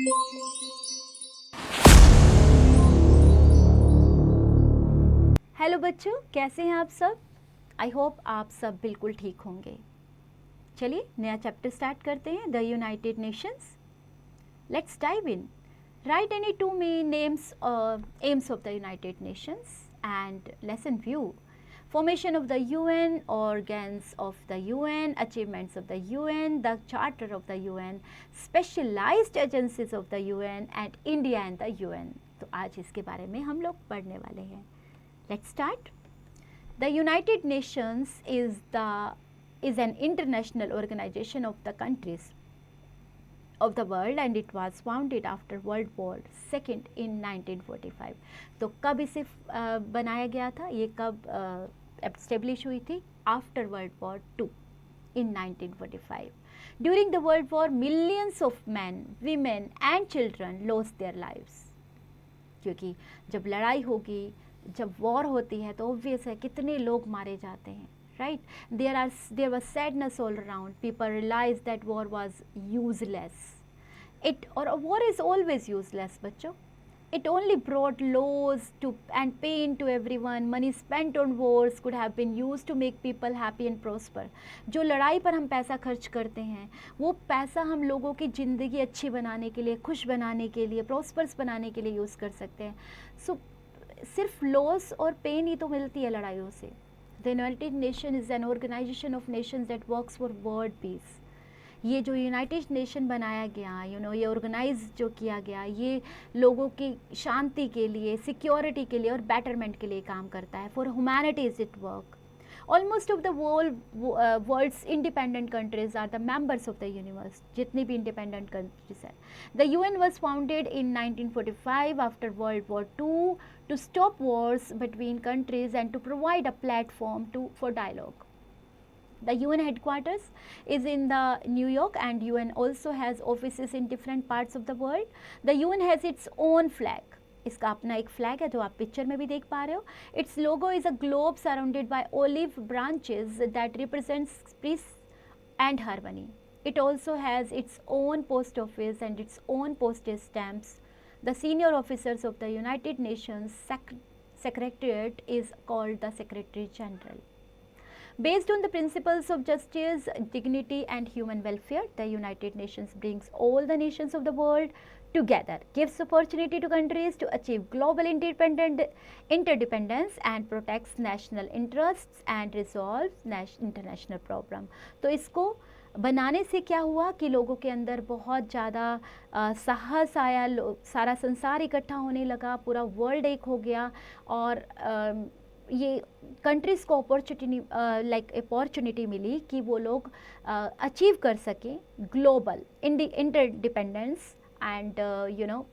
Hello बच्चों, कैसे हैं आप सब? आई होप आप सब बिल्कुल ठीक होंगे। चलिए नया चैप्टर स्टार्ट करते हैं, the United Nations. Let's dive in. Right any two main names AIIMS of the United Nations and lesson view. Formation of the UN, organs of the UN, achievements of the UN, the charter of the UN, specialized agencies of the UN and India and the UN. तो आज इसके बारे में हम लोग पढ़ने वाले हैं। Let's start. The United Nations is an international organization of the countries of the world and it was founded after World War II in 1945. तो कब इसे बनाया गया था, ये कब एस्टेब्लिश हुई थी? After world war two in 1945. During the World War, millions of men, women and children lost their lives. क्योंकि जब लड़ाई होगी, जब वॉर होती है तो ऑब्वियस है कितने लोग मारे जाते हैं, right? There was sadness all around. People realized that war was useless. War is always useless, बच्चों. It only brought loss and pain to everyone. Money spent on wars could have been used to make people happy and prosper. जो लड़ाई पर हम पैसा खर्च करते हैं, वो पैसा हम लोगों की ज़िंदगी अच्छी बनाने के लिए, खुश बनाने के लिए, प्रॉस्पर्स बनाने के लिए यूज़ कर सकते हैं. So सिर्फ लॉस और पेन ही तो मिलती है लड़ाइयों से. The United Nations is an organization of nations that works for world peace. ये जो यूनाइटेड नेशन बनाया गया, ये ऑर्गेनाइज जो किया गया, ये लोगों की शांति के लिए, सिक्योरिटी के लिए और बेटरमेंट के लिए काम करता है. For humanity is it work. Almost of the world's independent countries are the members of the universe. जितनी भी इंडिपेंडेंट कंट्रीज हैं. The UN was founded in 1945 after World War II to stop wars between countries and to provide a platform for dialogue. The UN headquarters is in the New York and UN also has offices in different parts of the world. The UN has its own flag. इसका अपना एक flag है जो आप picture में भी देख पा रहे हो. Its logo is a globe surrounded by olive branches that represents peace and harmony. It also has its own post office and its own postage stamps. The senior officers of the United Nations Secretariat is called the Secretary General. Based on the principles of justice, dignity and human welfare, the United Nations brings all the nations of the world together, gives opportunity to countries to achieve global interdependence and protects national interests and resolves international problem. तो इसको बनाने से क्या हुआ कि लोगों के अंदर बहुत ज़्यादा साहस आया, सारा संसार इकट्ठा होने लगा, पूरा वर्ल्ड एक हो गया और ये कंट्रीज़ को अपॉर्चुनिटी मिली कि वो लोग अचीव कर सकें global interdependence and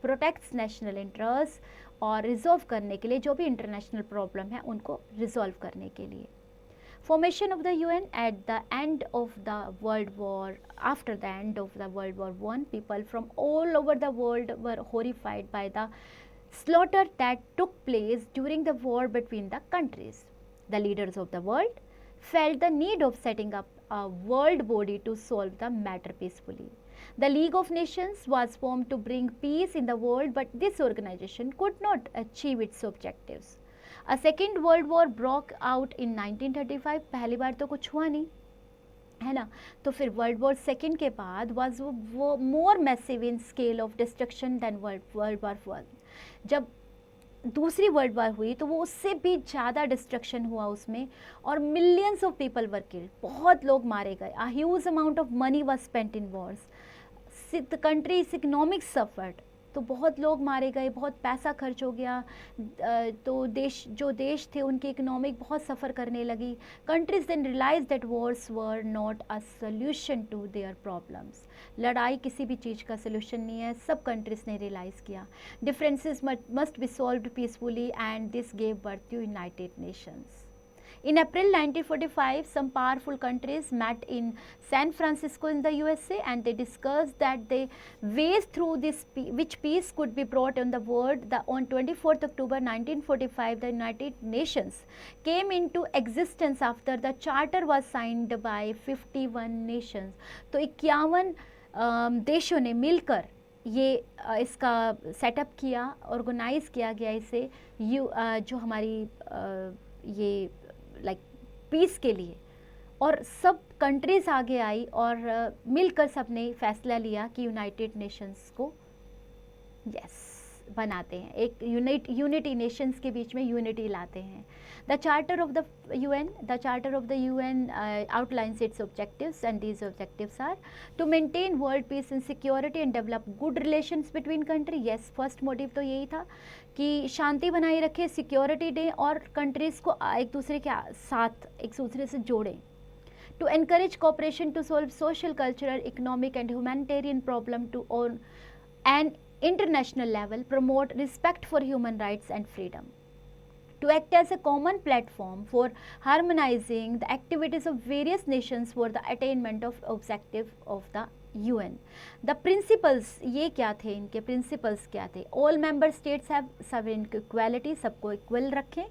protects national interest और रिजॉल्व करने के लिए जो भी इंटरनेशनल प्रॉब्लम है उनको रिजॉल्व करने के लिए. Formation of the UN at the end of the World War. After the end of the World War I, people from all over the world were horrified by the slaughter that took place during the war between the countries. The leaders of the world felt the need of setting up a world body to solve the matter peacefully. The League of Nations was formed to bring peace in the world, but this organization could not achieve its objectives. A second world war broke out in 1935. पहली बार तो कुछ हुआ नहीं है ना. तो फिर world war second के बाद वाज वो more massive in scale of destruction than world war one. जब दूसरी वर्ल्ड वॉर हुई तो वो उससे भी ज़्यादा डिस्ट्रक्शन हुआ उसमें और millions of people were killed. बहुत लोग मारे गए. A huge amount of money was spent in Wars. The countries economics suffered. तो बहुत लोग मारे गए, बहुत पैसा खर्च हो गया. तो जो देश थे उनकी इकोनॉमिक बहुत सफ़र करने लगी. Countries then realise that wars were not a solution to their problems. लड़ाई किसी भी चीज़ का सोल्यूशन नहीं है, सब कंट्रीज ने रियलाइज़ किया. Differences must be solved peacefully and this gave birth to United Nations. In April 1945, some powerful countries met in San Francisco in the USA and they discussed that the ways through which peace could be brought on the world. On 24th October 1945, the United Nations came into existence after the charter was signed by 51 nations. तो 51 देशों ने मिलकर ये इसका setup किया, organise किया गया इसे जो हमारी ये लाइक पीस के लिए, और सब कंट्रीज़ आगे आई और मिलकर सब ने फैसला लिया कि यूनाइटेड नेशंस को बनाते हैं, एक यूनिटी नेशंस के बीच में यूनिटी लाते हैं। The charter of the UN outlines its objectives, and these objectives are to maintain world peace and security and develop good relations between country. yes, first motive तो यही था कि शांति बनाए रखे, सिक्योरिटी दें और कंट्रीज़ को एक दूसरे के साथ एक दूसरे से जोड़ें। To encourage cooperation to solve social, cultural, economic and humanitarian problem to on an international level, promote respect for human rights and freedom. To act as a common platform for harmonizing the activities of various nations for the attainment of objective of the UN. The principles ये क्या थे, इनके principles क्या थे? All member states have sovereign equality, सबको equal रखें।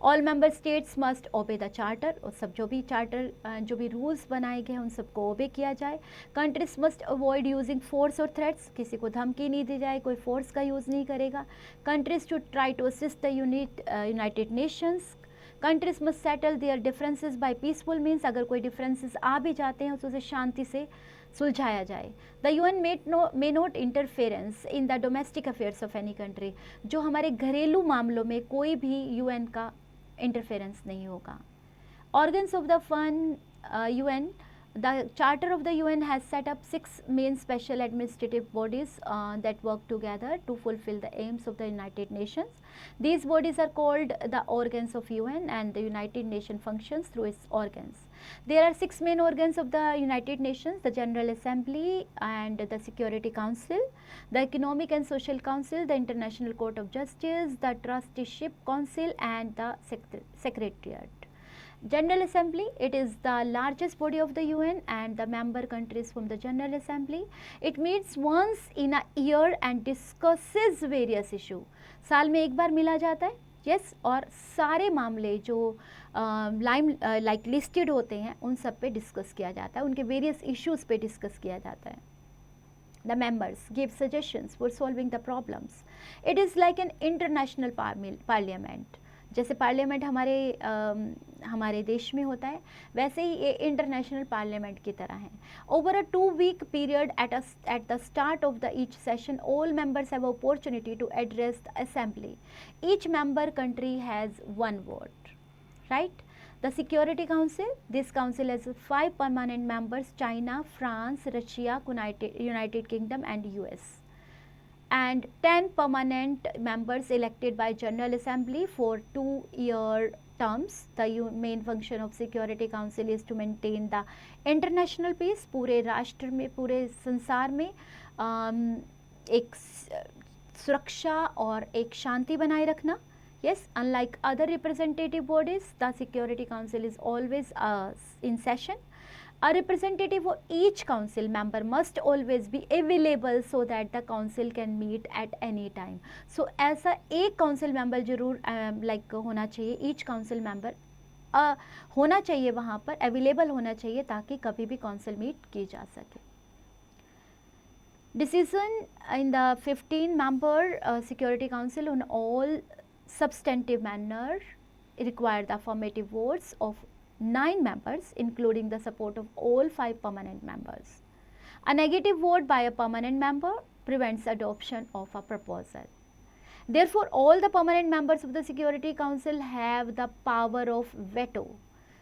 All member states must obey the charter, और सब जो भी चार्टर जो भी रूल्स बनाए गए हैं उन सबको ओबे किया जाए। Countries must avoid using force और threats, किसी को धमकी नहीं दी जाए, कोई फोर्स का यूज़ नहीं करेगा। Countries should try to assist the United Nations. Countries must settle their differences by peaceful means, अगर कोई differences आ भी जाते हैं तो उसे शांति से सुलझाया जाए। The UN may not interference in the domestic affairs of any country, जो हमारे घरेलू मामलों में कोई भी UN का इंटरफेरेंस नहीं होगा। Organs of the UN, the Charter of the UN has set up 6 main special administrative bodies that work together to fulfill the aims of the United Nations. These bodies are called the organs of UN, and the United Nations functions through its organs. There are 6 main organs of the United Nations: the General Assembly and the Security Council, the Economic and Social Council, the International Court of Justice, the Trusteeship Council and the Secretariat. General Assembly, it is the largest body of the UN and the member countries from the General Assembly. It meets once in a year and discusses various issue. साल में एक बार मिला जाता है, yes, और सारे मामले जो लाइक लिस्टेड होते हैं उन सब पे डिस्कस किया जाता है, उनके वेरियस इश्यूज पे डिस्कस किया जाता है। The members give suggestions for solving the problems. It is like an international parliament. जैसे पार्लियामेंट हमारे देश में होता है, वैसे ही ये इंटरनेशनल पार्लियामेंट की तरह है। Over a 2-week period at the start of the each session, all members have opportunity to address the assembly. Each member country has one vote, right? The Security Council, this council has 5 permanent members: China, France, Russia, United Kingdom and US. And 10 permanent members elected by General Assembly for 2-year terms. The main function of Security Council is to maintain the international peace. पूरे राष्ट्र में, पूरे संसार में एक सुरक्षा और एक शांति बनाए रखना। Yes, unlike other representative bodies, the Security Council is always in session. A representative of each council member must always be available so that the council can meet at any time. So ऐसा एक council member जरूर like होना चाहिए, each council member होना चाहिए, वहाँ पर available होना चाहिए ताकि कभी भी council meet की जा सके। Decision in the 15-member Security Council on all substantive manner require the affirmative votes of 9 members, including the support of all 5 permanent members. A negative vote by a permanent member prevents adoption of a proposal. Therefore, all the permanent members of the Security Council have the power of veto.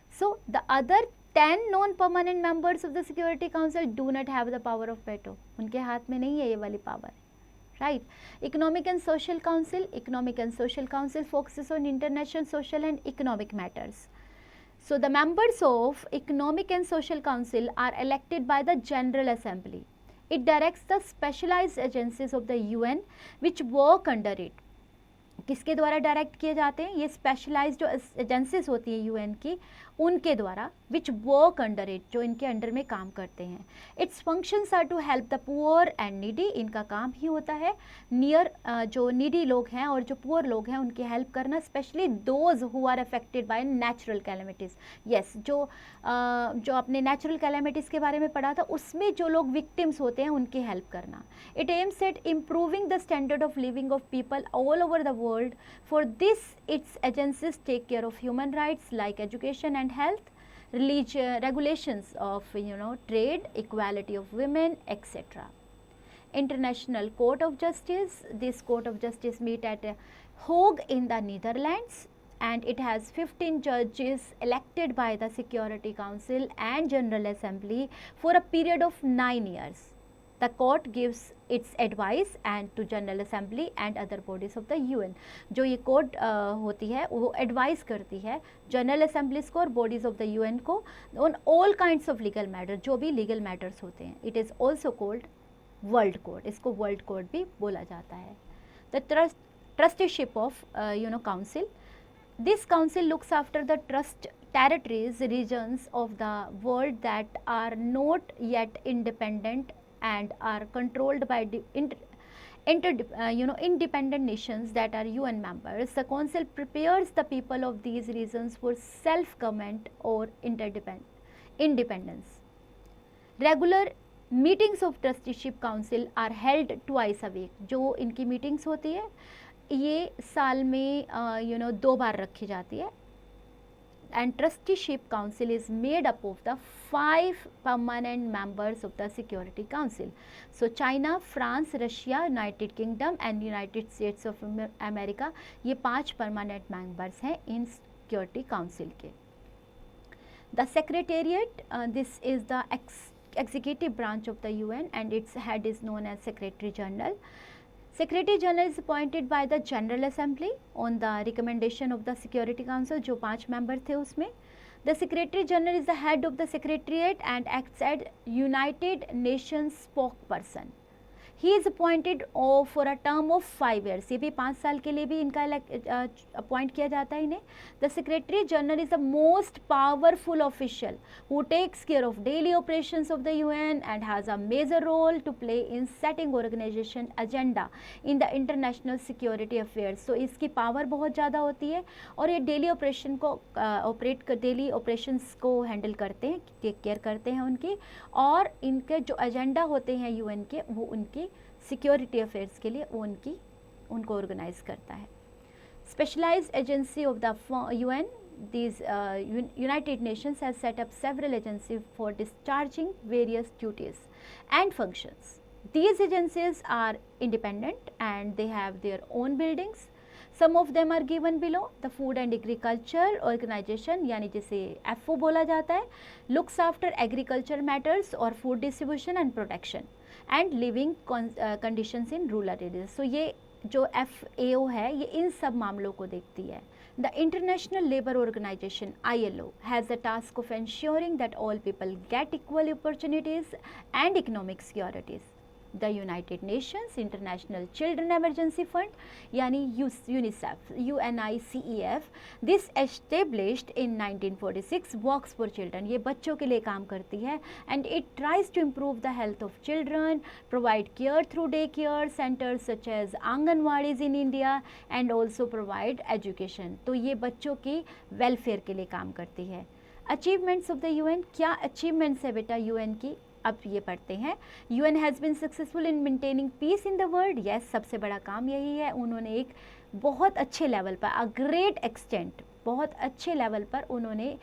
So, the other 10 non-permanent members of the Security Council do not have the power of veto. उनके हाथ में नहीं है ये वाली power. Right? Economic and Social Council focuses on international social and economic matters. So the members of Economic and Social Council are elected by the General Assembly. It directs the specialized agencies of the UN which work under it. किसके द्वारा direct किए जाते हैं? ये specialised जो agencies होती है UN की, उनके द्वारा, विच वर्क अंडर इट, जो इनके अंडर में काम करते हैं. Its functions are to help the poor and needy, इनका काम ही होता है नियर जो नीडी लोग हैं और जो पुअर लोग हैं उनकी हेल्प करना, specially those who are affected by natural calamities. Yes, जो अपने नेचुरल कैलेमिटीज़ के बारे में पढ़ा था उसमें जो लोग विक्टिम्स होते हैं उनकी हेल्प करना. It aims at improving the standard of living of people all over the world. For this its agencies take care of human rights like education and health, regulations of trade, equality of women, etc. International Court of Justice. This Court of Justice meet at Hague in the Netherlands, and it has 15 judges elected by the Security Council and General Assembly for a period of 9 years. The court gives its advice and to General Assembly and other bodies of the UN. जो ये court होती है वो advice करती है general assemblies को और bodies of the UN को on all kinds of legal matter, जो भी लीगल मैटर्स होते हैं. It is also called world court, इसको वर्ल्ड कोर्ट भी बोला जाता है. The trusteeship of council. This council looks after the trust territories, regions of the world that are not yet independent and are controlled by independent nations that are UN members. The council prepares the people of these regions for self-government or independence. Regular meetings of trusteeship council are held twice a week. जो इनकी meetings होती है ये साल में 2 बार रखी जाती है. And trusteeship council is made up of the 5 permanent members of the Security Council. So China, France, Russia, United Kingdom and United States of America, ये 5 permanent members हैं in Security Council के. The Secretariat, this is the executive branch of the UN and its head is known as Secretary General. Secretary General is appointed by the General Assembly on the recommendation of the Security Council. जो 5 member थे उसमें. The Secretary General is the head of the Secretariat and acts as United Nations spokesperson. He is appointed for a term of 5 years. ये भी 5 साल के लिए भी इनका अपॉइंट किया जाता है इन्हें. The Secretary General is the most powerful official who takes care of daily operations of the UN and has a major role to play in setting organization agenda in the international security affairs. So इसकी power बहुत ज़्यादा होती है और ये daily operation को daily operations को handle करते हैं, टेक केयर करते हैं उनकी, और इनके जो एजेंडा होते हैं यूएन के वो उनकी सिक्योरिटी अफेयर्स के लिए वो उनको ऑर्गेनाइज करता है. Specialised agency of the UN. These United Nations has set up several agencies for discharging various duties and functions. These agencies are independent and they have their own buildings. Some of them are given below. The Food and Agriculture Organization, यानी जिसे FO बोला जाता है, looks after agriculture matters और food distribution and protection and living conditions in rural areas. So ये जो FAO है ये इन सब मामलों को देखती है. The International Labour Organization ILO has the task of ensuring that all people get equal opportunities and economic securities. The United Nations International Children Emergency Fund यानी UNICEF, UNICEF, this established in 1946 works for children. ये बच्चों के लिए काम करती है and it tries to improve the health of children, provide care through daycare centers such as anganwadis in India and also provide education. तो ये बच्चों की वेलफेयर के लिए काम करती है. Achievements of the UN, क्या achievements है बेटा UN की, अब ये पढ़ते हैं. UN has been successful in maintaining peace in the world. yes, सबसे बड़ा काम यही है. उन्होंने एक बहुत अच्छे लेवल पर, a great extent, बहुत अच्छे लेवल पर उन्होंने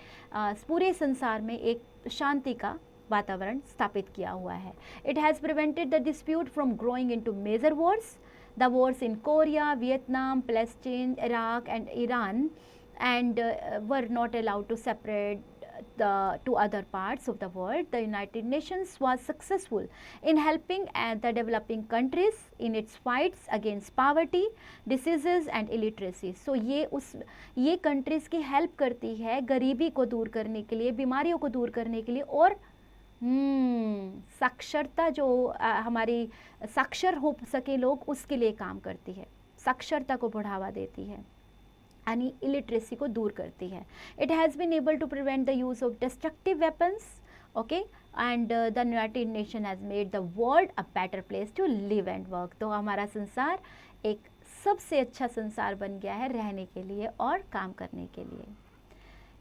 पूरे संसार में एक शांति का वातावरण स्थापित किया हुआ है. It has prevented the dispute from growing into major wars. The wars in Korea, Vietnam, Palestine, Iraq and Iran and were not allowed to separate to other parts of the world. The United Nations was successful in helping the developing countries in its fights against poverty, diseases and illiteracy. So ये countries की help करती है गरीबी को दूर करने के लिए, बीमारियों को दूर करने के लिए और साक्षरता जो हमारी साक्षर हो सके लोग उसके लिए काम करती है, साक्षरता को बढ़ावा देती है. यानी इलिटरेसी को दूर करती है. It has been able to prevent the use of destructive weapons, okay, and the United Nation has made the world a better place to live and work. तो हमारा संसार एक सबसे अच्छा संसार बन गया है रहने के लिए और काम करने के लिए.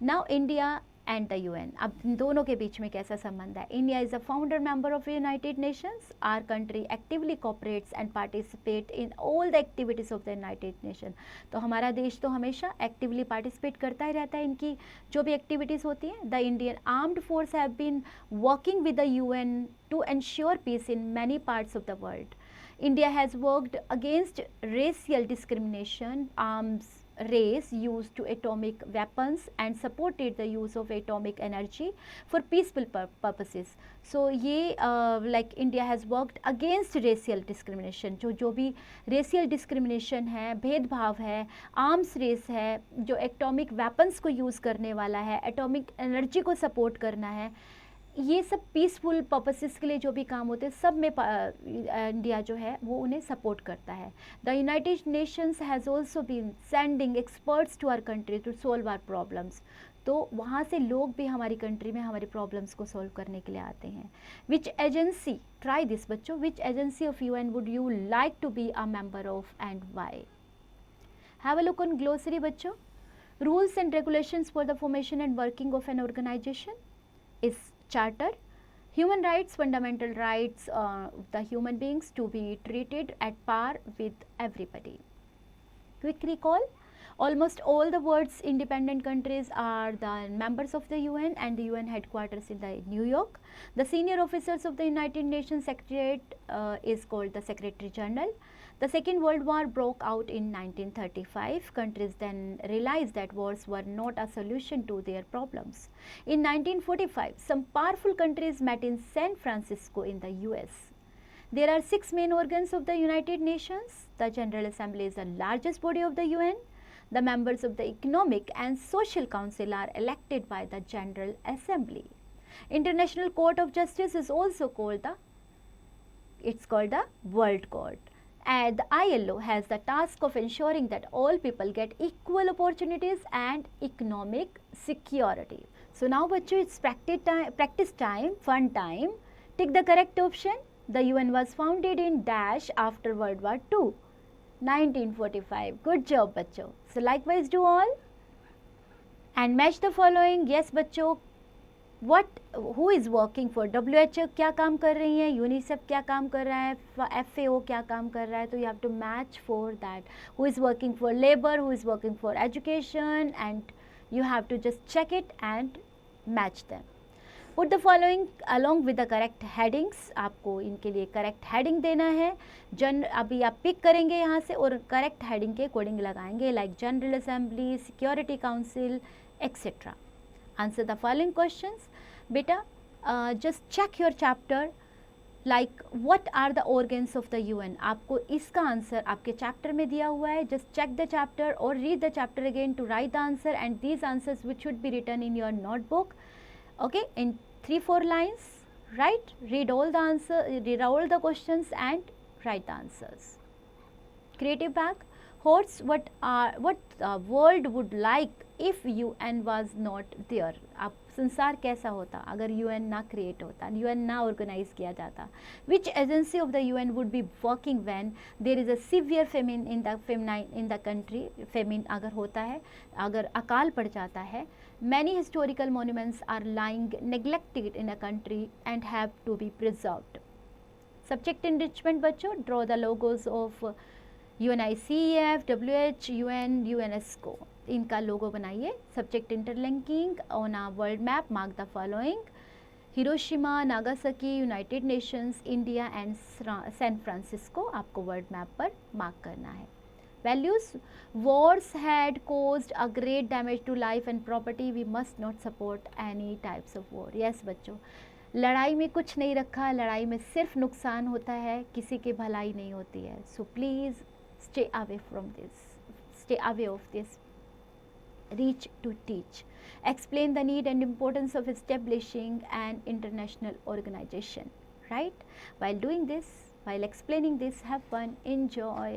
Now India and the UN. अब इन दोनों के बीच में कैसा संबंध है? India is a founder member of United Nations. Our country actively cooperates and participate in all the activities of the United Nation. तो हमारा देश तो हमेशा एक्टिवली पार्टिसिपेट करता ही रहता है इनकी जो भी एक्टिविटीज़ होती हैं. The Indian armed force have been working with the UN to ensure peace in many parts of the world. India has worked against racial discrimination, arms race used to atomic weapons and supported the use of atomic energy for peaceful purposes. So ये like India has worked against racial discrimination. जो भी racial discrimination है, भेदभाव है, arms race है, जो atomic weapons को use करने वाला है, atomic energy को support करना है, ये सब पीसफुल पर्पसेस के लिए जो भी काम होते हैं सब में इंडिया जो है वो उन्हें सपोर्ट करता है. The United Nations has also been sending experts to our country to solve our problems. तो वहाँ से लोग भी हमारी कंट्री में हमारी प्रॉब्लम्स को सॉल्व करने के लिए आते हैं. विच एजेंसी, ट्राई दिस बच्चों, which agency of UN would you like to be a member of and why? Have a look on glossary बच्चों. Rules and regulations for the formation and working of an organization is Charter. Human rights, fundamental rights of the human beings to be treated at par with everybody. Quick recall. Almost all the world's independent countries are the members of the UN and the UN headquarters in the New York. The senior officers of the United Nations Secretariat is called the Secretary General. The Second World War broke out in 1935. Countries then realized that wars were not a solution to their problems. In 1945, some powerful countries met in San Francisco in the US. There are 6 main organs of the United Nations. The General Assembly is the largest body of the UN. The members of the Economic and Social Council are elected by the General Assembly. International Court of Justice is also called the World Court. And the ILO has the task of ensuring that all people get equal opportunities and economic security. So now bachcho, it's practice time, fun time. Tick the correct option. The UN was founded in dash after World War II, 1945. Good job bachcho. So likewise do all. And match the following. Yes bachcho. who is working for WHO क्या काम कर रही है, UNICEF क्या काम कर रहा है, FAO क्या काम कर रहा है. तो you have to match for that. Who is working for labor, who is working for education, and you have to just check it and match them. Put the following along with the correct headings. आपको इनके लिए correct heading देना है. अभी आप pick करेंगे यहाँ से और correct heading के अकॉर्डिंग लगाएंगे, like General Assembly, Security Council, etc. Answer the following questions. Beta, just check your chapter, like what are the organs of the UN. आपको इसका आंसर आपके चैप्टर में दिया हुआ है. Just check the chapter or read the chapter again to write the answer, and these answers which should be written in your notebook, okay, in 3-4 lines, right? Read all the answer, read all the questions and write the answers. Creative bag. Horse, what the world would like if UN was not there. अब संसार कैसा होता अगर UN ना create होता, UN ना organise किया जाता. Which agency of the UN would be working when there is a severe famine in the country. famine अगर होता है, अगर अकाल पड़ जाता है. Many historical monuments are lying neglected in a country and have to be preserved. Subject enrichment बच्चों, draw the logos of UNICEF, WH, UN, UNESCO. इनका लोगो बनाइए. Subject interlinking on a world map. Mark the following. Hiroshima, Nagasaki, United Nations, India and San Francisco आपको world map पर mark करना है. Values. Wars had caused a great damage to life and property. We must not support any types of war. Yes बच्चों, लड़ाई में कुछ नहीं रखा, लड़ाई में सिर्फ नुकसान होता है, किसी की भलाई नहीं होती है. So please stay away from this, stay away of this. Reach to teach. Explain the need and importance of establishing an international organization, right? While doing this, while explaining this, have fun, enjoy.